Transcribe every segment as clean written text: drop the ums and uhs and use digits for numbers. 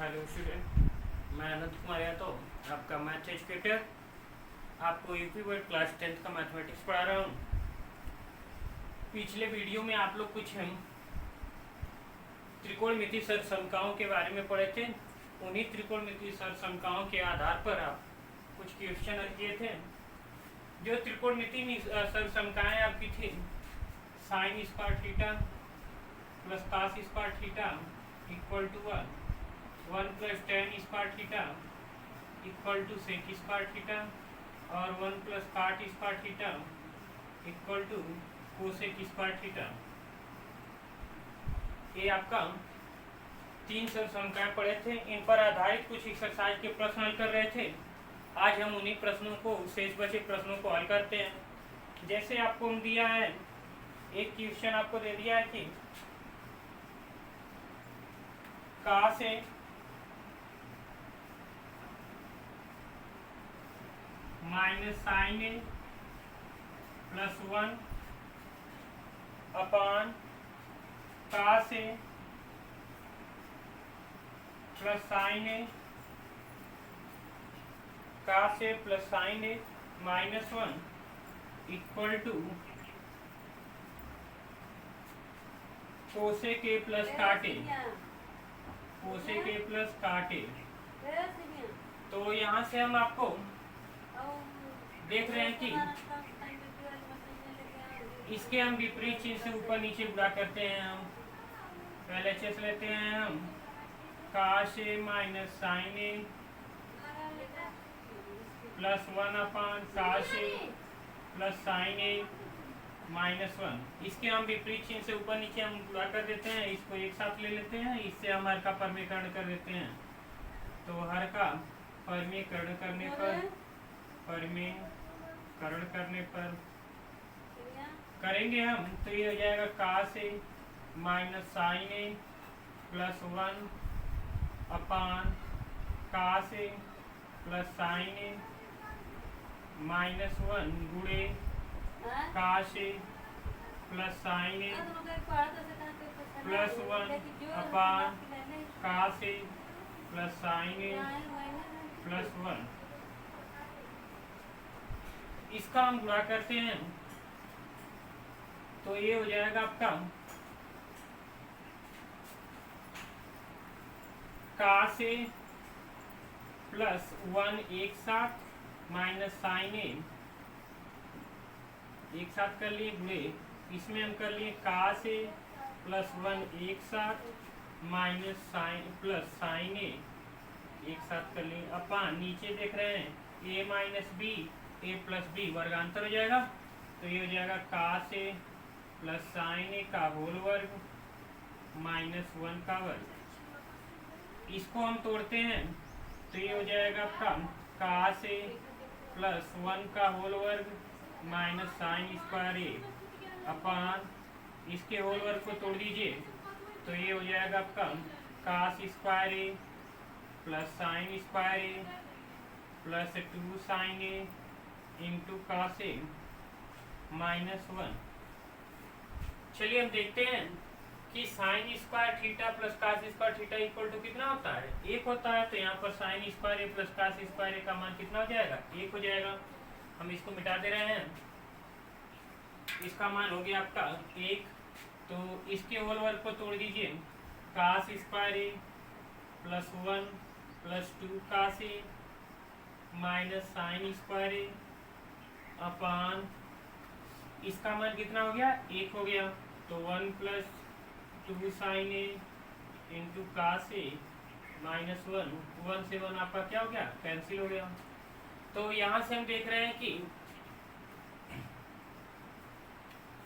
Hello student, मैं अनंत कुमार यादव, आपका math educator. आपको यूपी बोर्ड क्लास 10th का मैथमेटिक्स पढ़ा रहा हूँ। पिछले वीडियो में आप लोग कुछ हम त्रिकोणमिति सरसमकाओं के बारे में पढ़े थे। उन्हीं त्रिकोणमिति सरसमकाओं के आधार पर आप कुछ क्वेश्चन हल किए थे। जो त्रिकोणमिति सरसमकाएँ आपकी थी, sine square theta plus cos square theta equal to 1 plus tan square theta equal to sec square theta और 1 plus cot square theta equal to cosec square theta. ये आपका 3 सरसमकाएं पढ़े थे। इन पर आधारित कुछ एक्सरसाइज के प्रश्न हल कर रहे थे। आज हम उन्हीं प्रश्नों को, शेष बचे प्रश्नों को हल करते हैं। जैसे आपको हम दिया है, एक क्वेश्चन आपको दे दिया है कि cosec minus sine A plus 1 upon cosec plus sine A, cosec plus sine A minus 1 equal to cosec A plus cot A, cosec A plus cot A. तो यहाँ से हम आपको देख रहे हैं कि इसके हम विपरीत चीज से ऊपर नीचे गुणा करते हैं। हम पहले चेस लेते हैं, हम का से minus sine A plus 1 upon cosec plus sine A minus 1। इसके हम विपरीत चिन्ह से ऊपर नीचे हम गुणा कर देते हैं। इसको एक साथ ले लेते हैं, इससे हम हर का परमीकरण कर देते हैं। तो हर का परमीकरण करने पर करेंगे हम, तो ये हो जाएगा का से minus sine A plus 1 upon cosec plus sine A minus 1 गुणे का से plus sine A plus 1 upon cosec plus sine A plus 1। इसका हम गुणा करते हैं, तो ये हो जाएगा आपका का से प्लस 1 एक साथ माइनस साइन ए एक साथ कर लिए गुणे, इसमें हम कर लिए का से प्लस 1 एक साथ माइनस साइन प्लस साइन ए एक साथ कर लिए अपान नीचे देख रहे हैं ए minus B, A plus B वर्गांतर हो जाएगा। तो ये हो जाएगा का से प्लस साइन ए का होल वर्ग माइनस 1 का वर्ग। इसको हम तोड़ते हैं, तो ये हो जाएगा आपका का से प्लस 1 का होल वर्ग माइनस साइन स्क्वायर ए अपान इसके होल वर्ग को तोड़ दीजिए, तो ये हो जाएगा आपका cos square A plus sine square A plus 2 sine A into cos A minus 1। चलिए हम देखते हैं कि sine square theta plus cos square theta equal to कितना होता है, 1 होता है। तो यहाँ पर sine square A plus cos square A का मान कितना हो जाएगा, 1 हो जाएगा। हम इसको मिटा दे रहे हैं, इसका मान हो गया आपका 1। तो इसके होल वर्ग को तोड़ दीजिए, कास square A plus 1 plus 2 cos A minus sine square A अपान इसका मान कितना हो गया, 1 हो गया। तो 1 plus 2 sine A into cos A minus 1 से 1 आपका क्या हो गया, कैंसिल हो गया। तो यहाँ से हम देख रहे हैं कि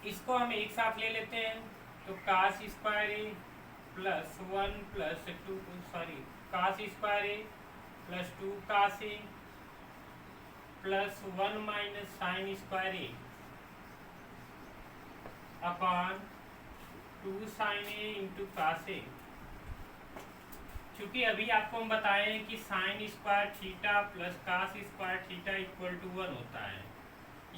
इसको हम एक साथ ले लेते हैं। तो cos square A plus 1 plus 2 cos square A plus 2 cos A plus 1 minus sine square A upon 2 sine A into cos A. चूंकि अभी आपको हम बताए हैं कि sine square theta plus cos square theta equal to 1 होता है।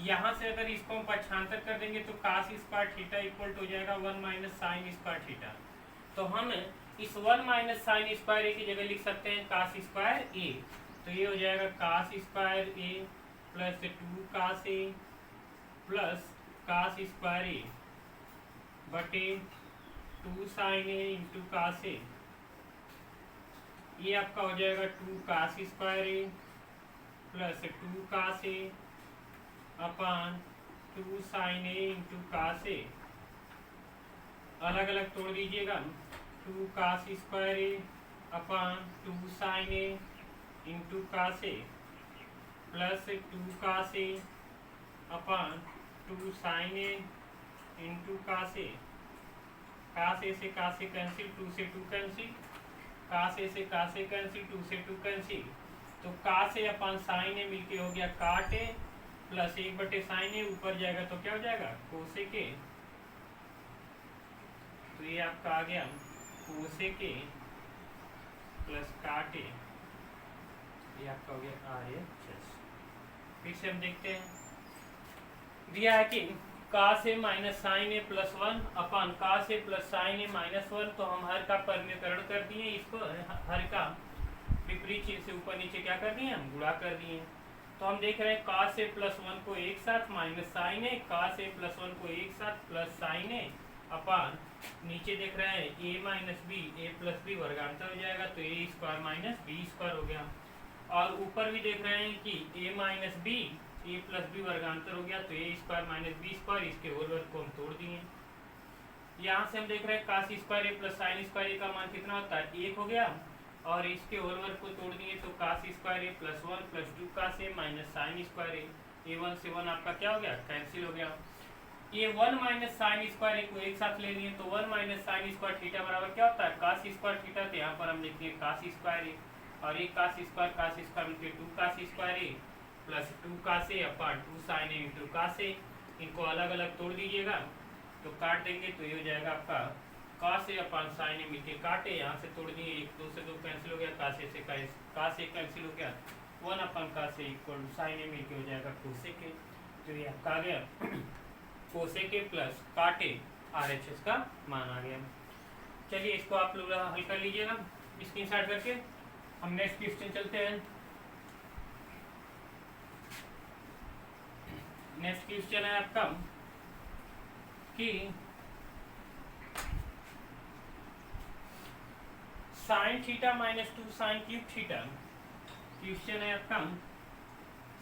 यहाँ से अगर इसको हम पक्षांतर कर देंगे तो cos square theta equal to हो जाएगा 1 माइनस साइन स्क्वायर थीटा। तो हम इस 1 माइनस साइन स्क्वायर ए की जगह लिख सकते हैं कास स्क्वायर ए। तो ये हो जाएगा cos square A plus 2 cos A plus cos square ए बटे 2 साइन ए इंटू कास ए। ये आपका हो जाएगा 2 cos square A plus 2 cos A upon 2 sine A into cos ए। अलग अलग तोड़ दीजिएगा। 2 cos square A upon 2 sine A into cos A plus 2 cos A upon 2 sine A into cos ए। कास ए से कास ए cancel, 2 से 2 कैंसिल, कास ए से कास ए कैंसिल, 2 से 2 cancel. तो कास A upon sine ए मिलके हो गया काट ए प्लस 1 बटे साइन ए, ऊपर जाएगा तो क्या हो जाएगा कोसेक ए। तो ये आपका आ गया कोसेक ए प्लस काट ए। ये आपका हो गया RHS। फिर से हम देखते हैं, दिया है कि कास A minus sine A plus 1 upon cos A plus sine A minus 1। तो हम हर का परिमेयकरण कर दिए, इसको हर का विपरीत चीज से ऊपर नीचे क्या कर दिए हम गुणा कर दिए। तो हम देख रहे हैं कास ए प्लस 1 को एक साथ minus sine A, cos A plus 1 को एक साथ प्लस साइन ए अपान नीचे देख रहे हैं ए minus B, A plus B वर्गांतर हो जाएगा तो ए स्क्वायर माइनस बी स्क्वायर हो गया। और ऊपर भी देख रहे हैं कि ए minus B, A plus B वर्गांतर हो गया तो ए स्क्वायर माइनस बी स्क्वायर, इसके होल वर्ग को हम तोड़ दिए। यहाँ से हम देख रहे हैं कास square A plus sine square A का मान कितना होता है 1 हो गया, और इसके होल वर्ग को तोड़ दिए तो cos square A plus 1 plus 2 cos A minus sine square ए। 1 से 1 आपका क्या हो गया कैंसिल हो गया। ये 1 माइनस साइन स्क्वायर ए को एक साथ ले लिए तो 1 माइनस साइन स्क्वायर थीटा बराबर क्या होता है कास स्क्वायर थीटा। तो यहाँ पर हम लिखते हैं कास स्क्वायर ए, और एक कास स्क्वायर मिलकर 2 cos square A plus 2 cos A upon 2 sine A into cos ए। इनको अलग अलग तोड़ दीजिएगा तो काट देंगे तो ये हो जाएगा आपका कास ए अपान साइन ए मिलके काटे, यहाँ से तोड़ दिए 1 2 से 2 कैंसिल हो गया, कास ए से कास ए कैंसिल हो गया, 1 अपान कास ए इक्वल टू साइन ए मिलके हो जाएगा कोसेक ए। तो ये आपका आ गया कोसेक ए प्लस काटे RHS का मान आ गया। चलिए इसको आप लोग हल कर लीजिएगा स्क्रीनशॉट करके। हम नेक्स्ट क्वेश्चन चलते हैं। नेक्स्ट क्वेश्चन है आपका कि sine theta minus 2 sine cube theta. Question है आपका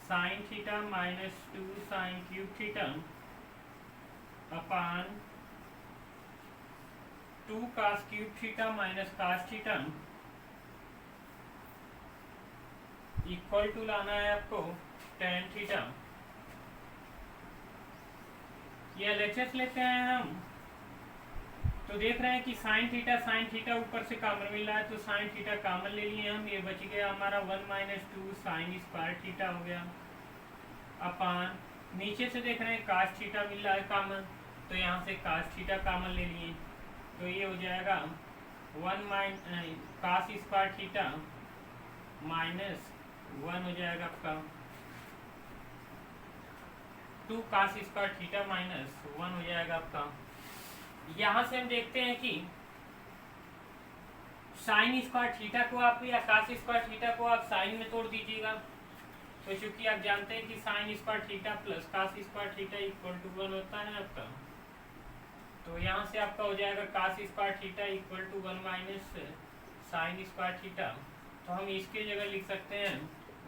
sine theta minus 2 sine cube theta upon 2 cos cube theta minus cos theta equal to लाना है आपको टेन थीटा। ये एलएचएस लेते हैं हम तो देख रहे हैं कि साइन थीटा ऊपर से कॉमन मिल रहा है तो साइन थीटा कॉमन ले लिए हम। ये बच गया हमारा 1 माइनस 2 साइन स्क्वायर थीटा हो गया अपान नीचे से देख रहे हैं कास थीटा मिल रहा है कॉमन तो यहाँ से कास थीटा कॉमन ले लिए तो ये हो जाएगा 1 कास स्क्वायर थीटा माइनस 1 हो जाएगा आपका 2 कास स्क्वायर थीटा माइनस 1 हो जाएगा आपका। यहाँ से हम देखते हैं कि साइन स्क्वायर थीटा को आप या कास स्क्वायर थीटा को आप साइन में तोड़ दीजिएगा। तो चूंकि आप जानते हैं कि sine square theta plus cos square theta equal to 1 होता है आपका, तो यहाँ से आपका हो जाएगा cos square theta equal to 1 minus sine square theta. तो हम इसके जगह लिख सकते हैं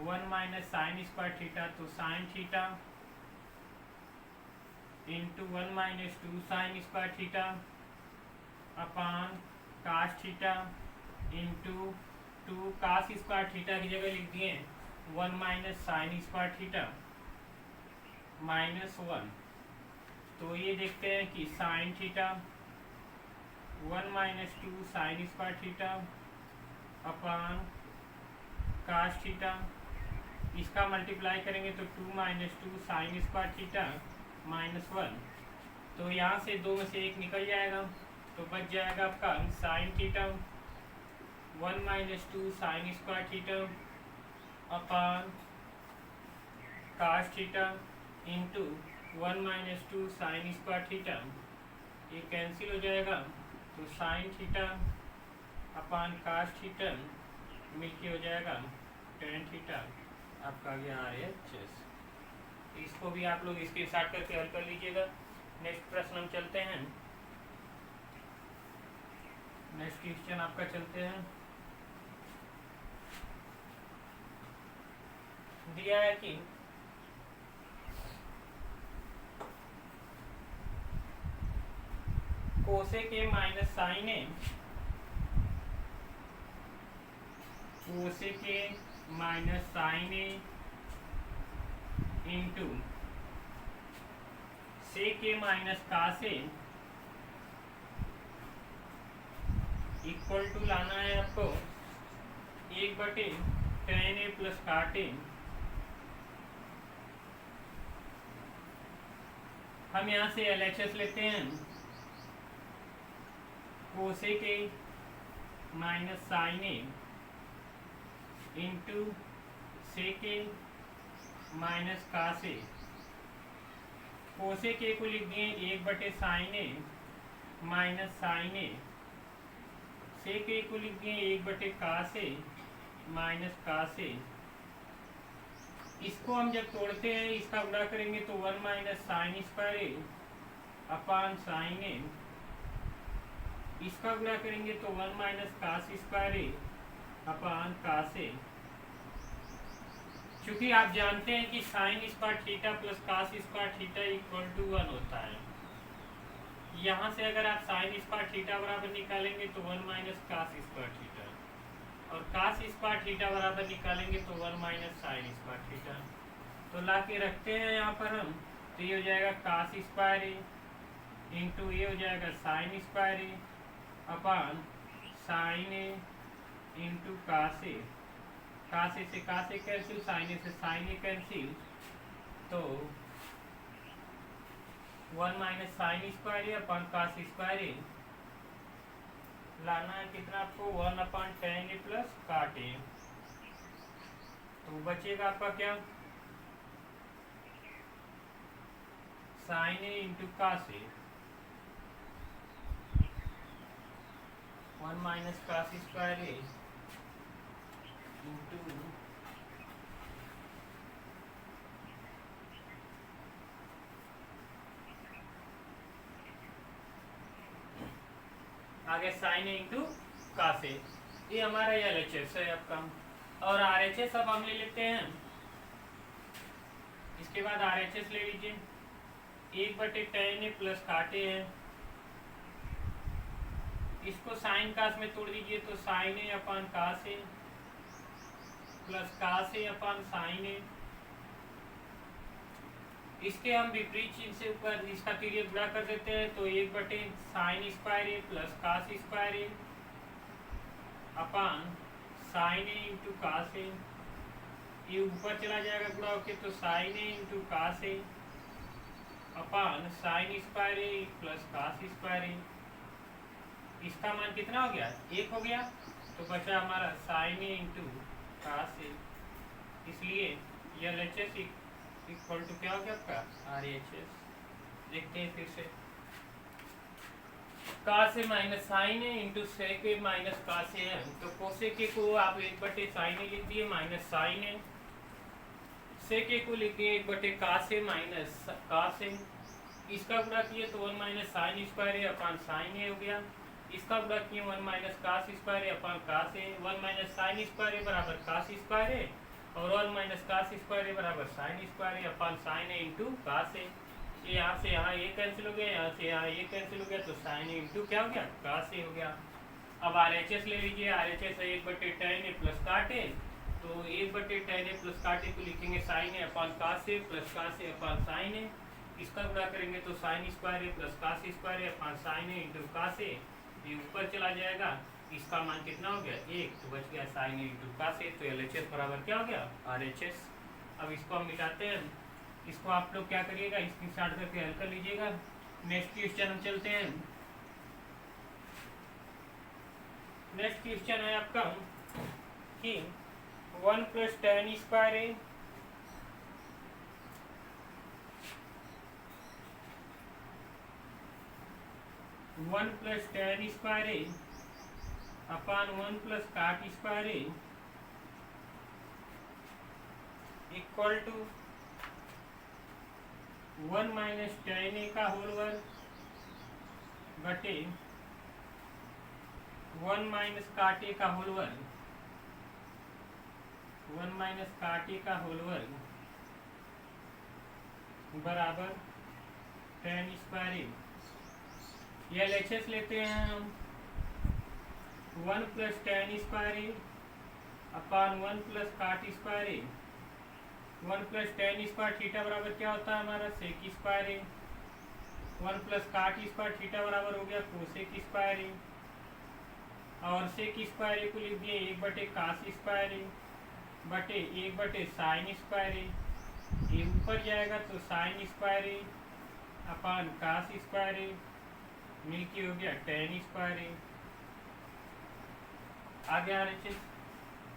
1 माइनस साइन स्क्वायर थीटा, तो sine theta into 1 minus 2 sine square theta upon cos theta into 2 cos square theta की जगह लिख दिए 1 minus sine square theta minus 1। तो ये देखते हैं कि sine theta 1 minus 2 sine square theta upon cos theta, इसका मल्टीप्लाई करेंगे तो 2 minus 2 sine square theta minus 1। तो यहाँ से 2 में से 1 निकल जाएगा तो बच जाएगा आपका sine theta 1 minus 2 sine square theta upon cos theta into 1 minus 2 sine square theta, ये कैंसिल हो जाएगा तो sine theta upon cos theta मिलके हो जाएगा टेन थीटा, आपका आ गया RHS। इसको भी आप लोग स्क्रीनशॉट करके हल कर लीजिएगा। नेक्स्ट प्रश्न हम चलते हैं। नेक्स्ट क्वेश्चन आपका चलते हैं। दिया है कि cosec A minus sine A, cosec A minus sine A into sec A minus cos A equal to लाना है आपको 1/tan ए प्लस काट ए। हम यहाँ से LHS लेते हैं। Cosec A minus sine A into sec A minus cos A. Cosec A को लिख दिए 1/sin ए माइनस साइन ए। सेक ए को लिख दिए 1/cos ए माइनस कास ए। इसको हम जब तोड़ते हैं, इसका गुणा करेंगे तो 1 minus sine square A upon sine ए। इसका गुणा करेंगे तो 1 माइनस कास स्क्वायर ए अपान कास ए। क्योंकि आप जानते हैं कि sine square theta plus cos square theta equal to 1 होता है। यहाँ से अगर आप साइन स्क्वायर थीटा बराबर निकालेंगे तो 1 माइनस कास स्क्वायर थीटा, और कास स्क्वायर थीटा बराबर निकालेंगे तो 1 माइनस साइन स्क्वायर थीटा। तो ला के रखते हैं यहाँ पर हम, तो ये हो जाएगा कास स्क्वायर ए इंटू ये हो जाएगा sign square A upon sine A into cos ए। कास ए से कास ए कैंसिल, साइन ए से साइन ए कैंसिल, तो 1 minus sine square A upon cos square A. लाना है कितना आपको 1/tan ए प्लस काट ए। तो बचेगा आपका क्या, sign A into cos A. 1 minus cos square A into आगे साइन ए इंटू कास ए। ये हमारा LHS है आपका। और RHS अब हम ले लेते हैं। इसके बाद RHS ले लीजिए। 1/tan ए प्लस काट ए है, इसको साइन कास में तोड़ दीजिए तो sign A upon cos A plus cos A upon sine ए। इसके हम विपरीत चिन्ह से ऊपर इसका पीरियड गुणा कर देते हैं, तो 1/sin square A plus cos square A upon sine A into cos ए। ये ऊपर चला जाएगा गुणा होके, तो sign A into cos A upon sine square A plus cos square ए। इसका मान कितना हो गया, 1 हो गया। तो बचा हमारा साइन ए इंटू कास ए। इसलिए LHS इक्वल टू क्या हो गया आपका RHS। देखते हैं फिर से, कास A minus sine A into sec A minus cos ए है। तो कोसेक ए को आप 1/sin ए लिख दिए माइनस साइन ए। सेक ए को लिख दिए 1/cos A minus cos A. इसका गुणा किए तो 1 minus sine square A upon sine ए हो गया। इसका गुणा किए 1 minus cos square A upon cos A. 1 minus sine square ए बराबर कास स्क्वायर ए, और 1 माइनस कास स्क्वायर ए बराबर sign square A upon sine A into cos ए। ये यहाँ से यहाँ ये कैंसिल हो गया, यहाँ से यहाँ ये कैंसिल हो गया, तो साइन ए इंटू क्या हो गया कास ए हो गया। अब RHS ले लीजिए। RHS है 1/tan ए प्लस काट ए, तो 1/tan ए प्लस काट ए को लिखेंगे sign A upon cos A plus cos A upon sine ए। इसका गुणा करेंगे तो sine square A plus cos square A upon sine A into cos ए। ये ऊपर चला जाएगा, इसका मान कितना हो गया 1, तो बच गया साइन ए इंटू कास ए। तो LHS बराबर क्या हो गया RHS। अब इसको हम मिटाते हैं। इसको आप लोग क्या करिएगा, स्क्रीनशॉट करके हल कर लीजिएगा। नेक्स्ट क्वेश्चन हम चलते हैं। नेक्स्ट क्वेश्चन है आपका कि 1 + tan square A one plus tan square A upon 1 plus cot square A equal to 1 minus tan A का होल वर्ग बटे 1 माइनस काट ए का होल वर्ग 1 माइनस काट ए का होल वर्ग बराबर टेन स्क्वायर ए। यह LHS लेते हैं हम 1 plus tan square A upon 1 plus cot square A. 1 plus tan square theta बराबर क्या होता है हमारा सेक स्क्वायर ए। 1 प्लस काट स्क्वायर थीटा बराबर हो गया कोसेक स्क्वायर ए और सेक स्क्वायर ए को लिख दिए 1 बटे कास स्क्वायर ए बटे 1 बटे साइन स्क्वायर ए। ये ऊपर जाएगा तो sine square A upon cos square ए मिलके हो गया टेन स्क्वायर ए। आगे RHS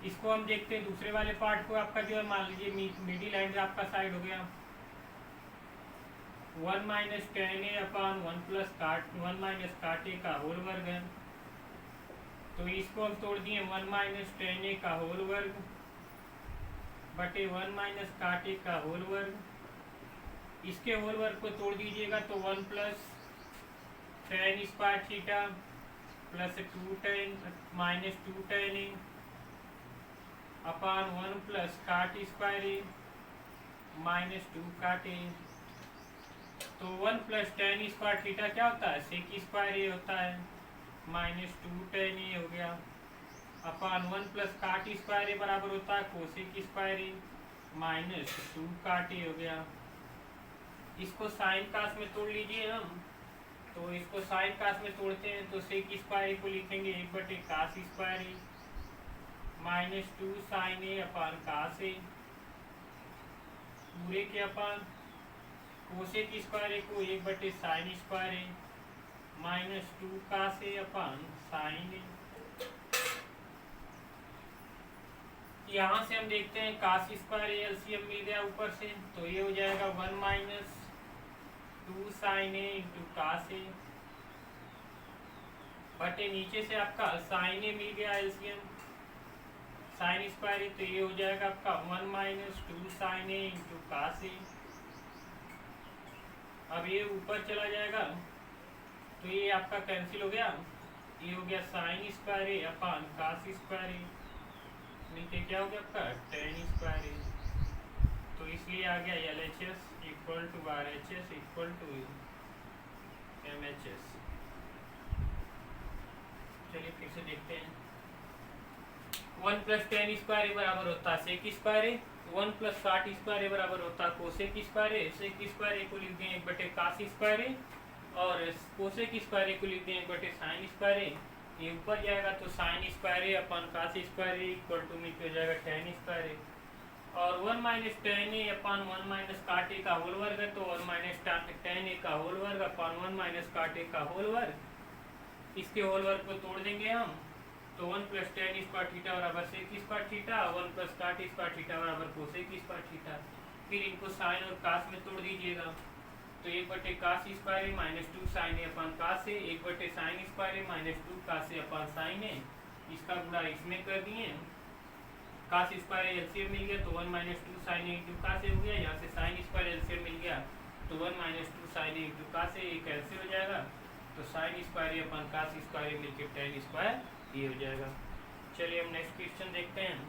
इसको हम देखते हैं दूसरे वाले पार्ट को। आपका जो है मान लीजिए मिडिल एंड आपका साइड हो गया 1 minus tan A upon 1 minus cot A का होल वर्ग है। तो इसको हम तोड़ दिए 1 माइनस टेन ए का होल वर्ग बटे 1 माइनस काट ए का होल वर्ग। इसके होल वर्ग को तोड़ दीजिएगा तो 1 plus tan square theta plus 2 tan minus 2 tan A upon 1 plus cot square A minus 2 cot ए। तो 1 प्लस टेन स्क्वायर थीटा क्या होता है सेक स्क्वायर ए होता है माइनस 2 टेन ए हो गया अपान 1 प्लस काट स्क्वायर ए बराबर होता है cosec square A minus 2 cot ए हो गया। इसको साइन कास में तोड़ लीजिए हम। तो इसको साइन कास में तोड़ते हैं तो सेक स्क्वायर ए को लिखेंगे 1 बटे कास square A minus 2 sine A अपान कास ए पूरे के अपान कोसेक स्क्वायर ए को 1 बटे sign square A minus 2 cos A upon sine ए। यहाँ से हम देखते हैं कास स्क्वायर एलसीएम मिल गया ऊपर से तो ये हो जाएगा 1 minus 2 sine A into cos ए बटे नीचे से आपका साइन ए मिल गया एलसीएम साइन स्क्वायर ए तो ये हो जाएगा आपका 1 minus 2 sine A into cos ए। अब ये ऊपर चला जाएगा तो ये आपका कैंसिल हो गया। ये हो गया sign square A upon cos square ए नीचे क्या हो गया आपका टेन स्क्वायर ए। तो इसलिए आ गया LHS equal to RHS equal to MHS। चलिए फिर से देखते हैं 1 प्लस टेन स्क्वायर ए बराबर होता है सेक स्क्वायर ए 1 प्लस काट स्क्वायर ए बराबर होता है कोसेक स्क्वायर ए। सेक स्क्वायर ए को लिख दें 1 बटे कास स्क्वायर ए और कोसेक स्क्वायर ए को लिख दें 1 बटे साइन स्क्वायर ए। ये ऊपर जाएगा तो sine square A upon cos square A equal to में हो जाएगा टेन स्क्वायर ए और 1 minus tan A upon 1 minus cot A का होल वर्ग है तो 1 माइनस टेन ए का होल वर्ग अपन 1 माइनस काट ए का होल वर्ग। इसके होल वर्ग को तोड़ देंगे हम तो 1 प्लस टेन स्क्वायर थीटा बराबर sec square theta 1 plus cot square theta बराबर कोसेक स्क्वायर थीटा। फिर इनको साइन और कास में तोड़ दीजिएगा तो 1 बटे कास square A minus 2 sine A upon cos A 1 बटे sign square A minus 2 cos A upon sign ए। इसका गुणा इसमें कर दिए कास स्क्वायर एलसीएम मिल गया तो 1 minus 2 sine A into cos ए हो गया। यहाँ से साइन स्क्वायर एलसीएम मिल गया तो 1 minus 2 sine A into cos A cancel हो जाएगा तो sine square A upon cos square ए मिलकर टेन स्क्वायर ये हो जाएगा। चलिए हम नेक्स्ट क्वेश्चन देखते हैं।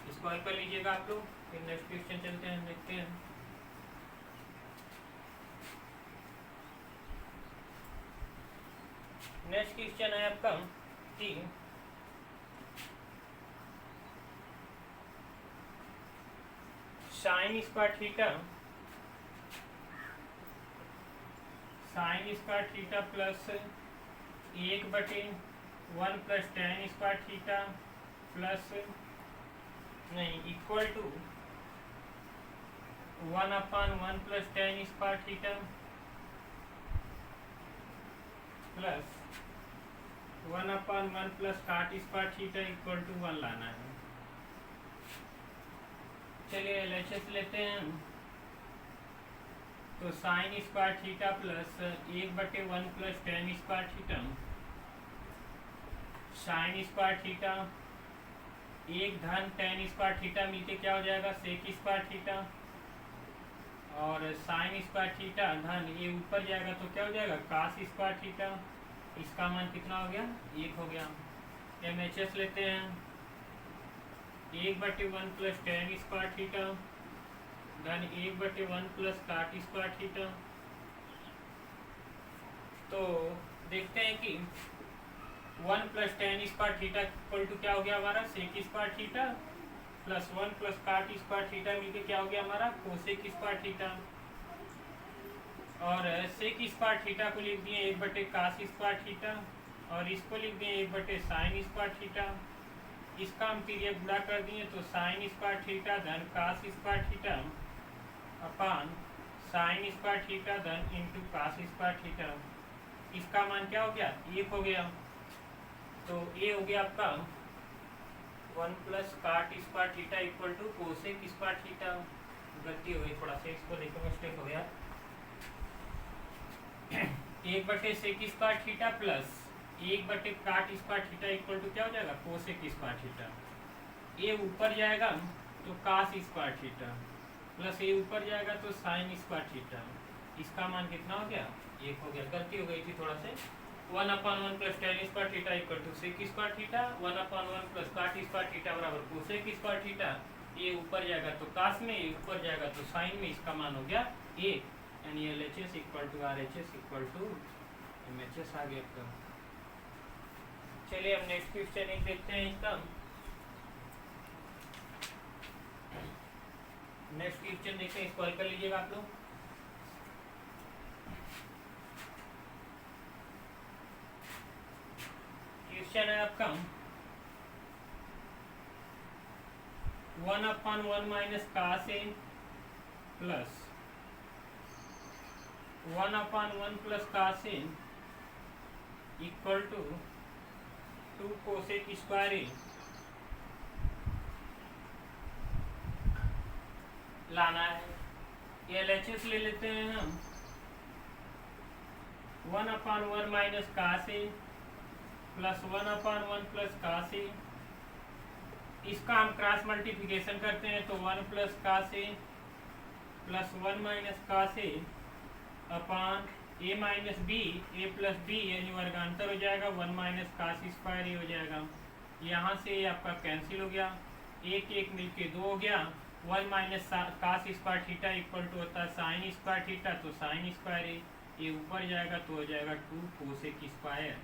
इसको हल कर लीजिएगा आप लोग फिर नेक्स्ट क्वेश्चन चलते हैं देखते हैं। नेक्स्ट क्वेश्चन है आपका कि साइन स्क्वायर थीटा प्लस 1 बटे 1 plus tan square theta plus नहीं equal to 1 upon 1 plus tan square theta plus 1 upon 1 plus cot square theta equal to 1 लाना है। चलिए LHS लेते हैं तो साइन स्क्वायर थीटा प्लस 1 बटे 1 plus tan square theta sine square theta, एक धन टेन स्क्वायर थीटा मिलके क्या हो जाएगा सेक स्क्वायर थीटा, और साइन स्क्वायर थीटा धन ये ऊपर जाएगा तो क्या हो जाएगा कास स्क्वायर थीटा। इसका मान कितना हो गया 1 हो गया। MHS लेते हैं 1/1 प्लस टेन स्क्वायर थीटा धन 1/1 प्लस काट स्क्वायर थीटा। तो देखते हैं कि 1 plus tan square theta equal to क्या हो गया हमारा sec square theta, plus 1 plus cot square theta मिलके क्या हो गया हमारा कोसेक स्क्वायर थीटा, और सेक स्क्वायर थीटा को लिख दिए 1/कास स्क्वायर थीटा, और इसको लिख दिए 1/साइन स्क्वायर थीटा। इसका हम पीरियड गुणा कर दिए तो साइन स्क्वायर थीटा धन cos square theta upon sine square theta धन इंटू कास स्क्वायर थीटा। इसका मान क्या हो गया 1 हो गया। तो ये हो गया आपका 1 plus cot square theta equal to cosec square theta. गलती हो गई थोड़ा सा, इसको देखो मिस्टेक हो गया 1/सेक स्क्वायर थीटा प्लस 1/काट स्क्वायर थीटा इक्वल टू क्या हो जाएगा कोसेक स्क्वायर थीटा। ये ऊपर जाएगा तो कास स्क्वायर थीटा प्लस ये ऊपर जाएगा तो साइन स्क्वायर थीटा। इसका मान कितना हो गया 1 हो गया। गलती हो गई थी थोड़ा से। 1/1 plus tan square theta equal to sec square theta, 1/1 plus cot square theta बराबर कोसेक स्क्वायर थीटा। ये ऊपर जाएगा तो कास में, ये ऊपर जाएगा तो साइन में। इसका मान हो गया 1, यानी LHS equal to RHS equal to MHS आ गया आपका। चलिए अब नेक्स्ट क्वेश्चन एक देखते हैं इसका। नेक्स्ट क्वेश्चन देखते हैं, इसको हल कर लीजिएगा आप लोग। क्वेश्चन है आपका 1/1 minus cos A plus 1/1 plus cos A equal to 2 cosec square A लाना है। LHS ले लेते हैं हम 1/1 minus cos A plus 1/1 plus cos A. इसका हम क्रॉस मल्टीप्लिकेशन करते हैं तो 1 plus cos A plus 1 minus cos A upon A minus B, A plus B यानी वर्गांतर हो जाएगा 1 माइनस कास स्क्वायर ए हो जाएगा। यहाँ से आपका कैंसिल हो गया, 1 1 मिलके 2 हो गया। 1 minus cos square theta equal to होता है साइन स्क्वायर थीटा, तो साइन स्क्वायर ए, ये ऊपर जाएगा तो हो जाएगा 2 कोसेक स्क्वायर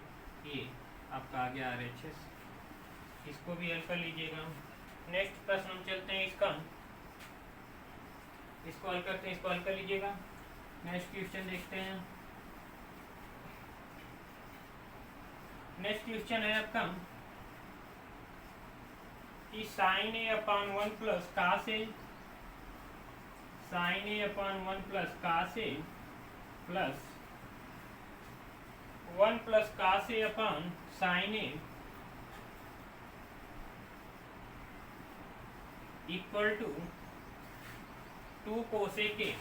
ए। आपका आ गया RHS। इसको भी हल कर लीजिएगा। नेक्स्ट प्रश्न हम चलते हैं इसका, इसको हल करते हैं, इसको हल कर लीजिएगा। नेक्स्ट क्वेश्चन देखते हैं। नेक्स्ट क्वेश्चन है आपका कि sine A upon 1 plus cos A, sine A upon 1 plus cos A plus 1 plus cos A upon sine A equal to 2 cosec A.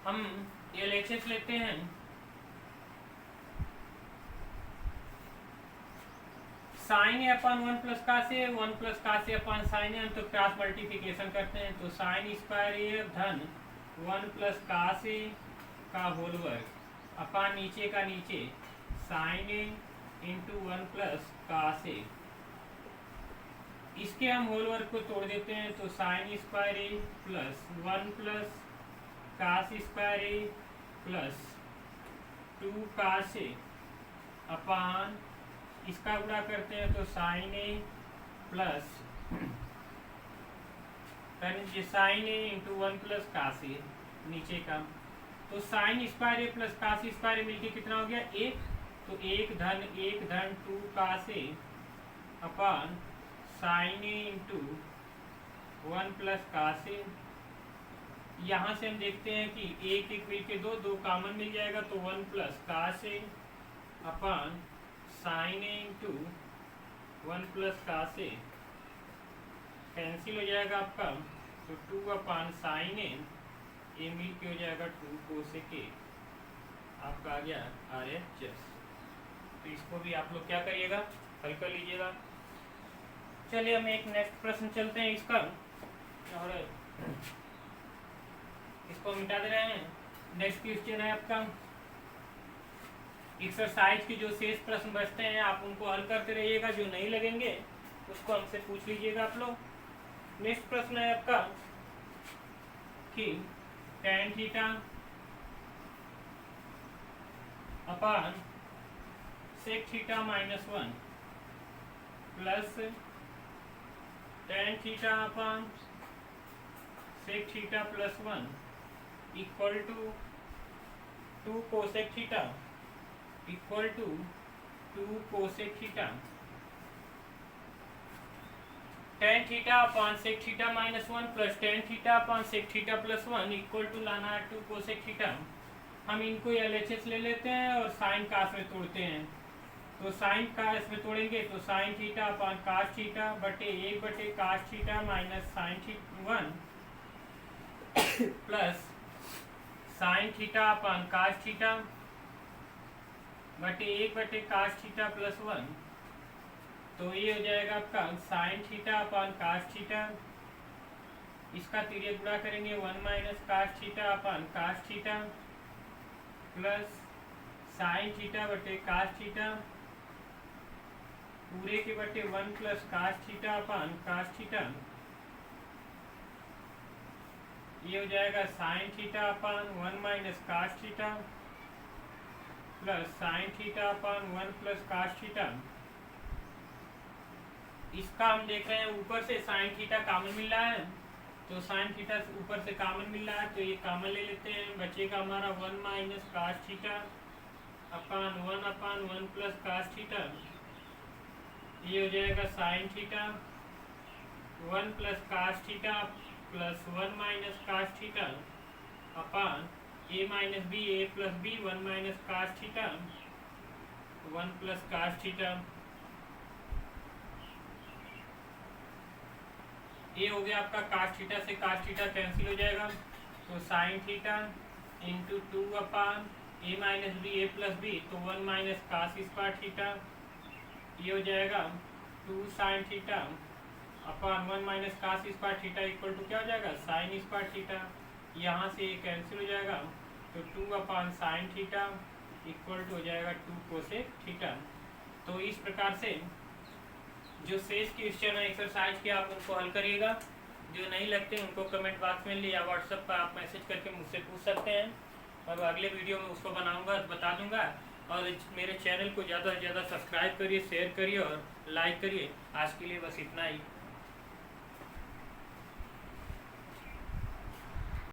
हम LHS लेते हैं sine A upon 1 plus cos A, 1 plus cos A upon sine A, हम तो cross multiplication करते हैं तो sine square ए धन 1 plus cos ए का होल वर्ग अपान नीचे का नीचे sign A into 1 plus cos ए। इसके हम होल वर्ग को तोड़ देते हैं तो sine square A plus 1 plus cos square A plus 2 cos A अपान इसका गुणा करते हैं तो sign A plus sine A into 1 plus cos ए नीचे का, तो sine square A plus cos square ए मिलके कितना हो गया 1, तो 1 धन 2 cos A upon sine A into 1 plus cos ए। यहाँ से हम देखते हैं कि 1 1 मिलके 2 2 कॉमन मिल जाएगा तो 1 plus cos A upon sine A into 1 plus cos A cancel हो जाएगा आपका, तो 2 अपान साइन ए मिल के हो जाएगा 2 कोसेक ए। आपका आ गया RHS। तो इसको भी आप लोग क्या करिएगा, हल कर लीजिएगा। चलिए हम एक नेक्स्ट प्रश्न चलते हैं इसका, और इसको मिटा दे रहे हैं। नेक्स्ट क्वेश्चन है आपका एक्सरसाइज के जो शेष प्रश्न बचते हैं आप उनको हल करते रहिएगा, जो नहीं लगेंगे उसको हमसे पूछ लीजिएगा आप लोग। नेक्स्ट प्रश्न है आपका कि tan theta upon sec theta -1 plus tan theta upon sec theta +1 equal to 2 cosec theta equal to 2 cosec theta. tan theta upon sec theta -1 plus tan theta upon sec theta +1 equal to लाना है 2 cosec theta. हम इनको LHS ले लेते हैं और sign कास में तोड़ते हैं। तो साइन कास में तोड़ेंगे तो sine theta upon cos theta बटे 1 बटे cos theta minus sine theta 1 plus sine theta upon cos theta बटे 1 बटे कास थीटा +1। तो ये हो जाएगा आपका sine theta upon cos theta, इसका तिर्यक गुणा करेंगे 1 minus cos theta upon cos theta plus sine theta बटे कास थीटा पूरे के बटे 1 plus cos theta upon cos theta. ये हो जाएगा sine theta upon 1 minus cos theta plus sine theta upon 1 plus cos theta. इसका हम देख रहे हैं ऊपर से साइन थीटा कॉमन मिल रहा है, तो साइन थीटा ऊपर से कॉमन मिल रहा है तो ये कॉमन ले लेते हैं। बचेगा हमारा 1 minus cos theta upon 1 plus cos theta. ये हो जाएगा sine theta 1 plus cos theta plus 1 minus cos theta upon a minus B A plus B 1 minus cos theta 1 plus cos theta. ये हो गया आपका कास थीटा से cos theta cancel हो जाएगा, तो sine theta into 2 upon A minus B A plus B तो 1 minus cos square theta. ये हो जाएगा 2 sine theta upon 1 minus cos square theta equal to क्या हो जाएगा साइन स्क्वायर थीटा। यहाँ से ये कैंसिल हो जाएगा तो 2 upon sine theta equal to हो जाएगा 2 कोसेक थीटा। तो इस प्रकार से जो शेष क्वेश्चन है एक्सरसाइज के आप उनको हल करिएगा, जो नहीं लगते उनको कमेंट बॉक्स में या व्हाट्सएप पर आप मैसेज करके मुझसे पूछ सकते हैं, और अगले वीडियो में उसको बनाऊंगा बता दूंगा। और मेरे चैनल को ज़्यादा से ज़्यादा सब्सक्राइब करिए, शेयर करिए और लाइक करिए। आज के लिए बस इतना ही।